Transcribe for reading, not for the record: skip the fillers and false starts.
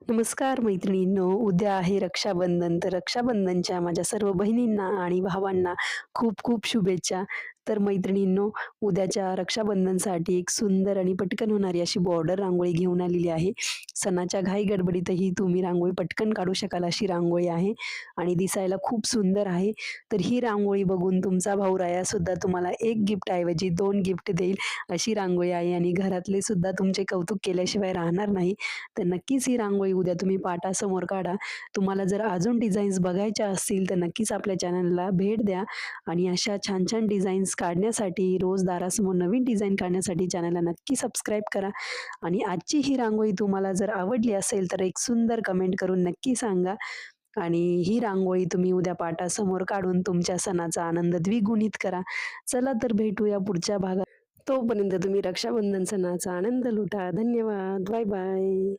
नमस्कार मैत्रिणींनो, उद्या आहे रक्षाबंधन. तर रक्षाबंधनच्या माझ्या सर्व बहिणींना आणि भावांना खूप खूप शुभेच्छा. तर मैत्रिणींनो, उद्याच्या रक्षाबंधनसाठी एक सुंदर आणि पटकन होणारी अशी बॉर्डर रांगोळी घेऊन आलेली आहे. सणाच्या घाई-गडबडीतही तुम्ही रांगोळी पटकन काढू शकाल अशी रांगोळी आहे आणि दिसायला खूप सुंदर आहे. तर ही रांगोळी बघून तुमचा भाऊरायासुद्धा तुम्हाला 1 गिफ्टऐवजी 2 गिफ्ट देईल अशी रांगोळी आहे आणि घरातले सुद्धा तुमचे कौतुक केल्याशिवाय राहणार नाही. तर नक्कीच ही रांगोळी उद्या तुम्ही पाटासमोर काढा. तुम्हाला जर अजून डिझाईन्स बघायच्या असतील तर नक्कीच आपल्या चॅनलला भेट द्या आणि अशा छान-छान डिझाईन्स काढण्यासाठी, रोज दारासमोर नवीन डिझाईन काढण्यासाठी चॅनलला नक्की सबस्क्राईब करा आणि आजची ही रांगोळी तुम्हाला जर आवडली असेल तर एक सुंदर कमेंट करून नक्की सांगा आणि ही रांगोळी तुम्ही उद्या पाटासमोर काढून तुमच्या सणाचा आनंद द्विगुणित करा. चला तर भेटूया पुढच्या भागात. तोपर्यंत तुम्ही रक्षाबंधन सणाचा आनंद लुटा. धन्यवाद. Bye bye.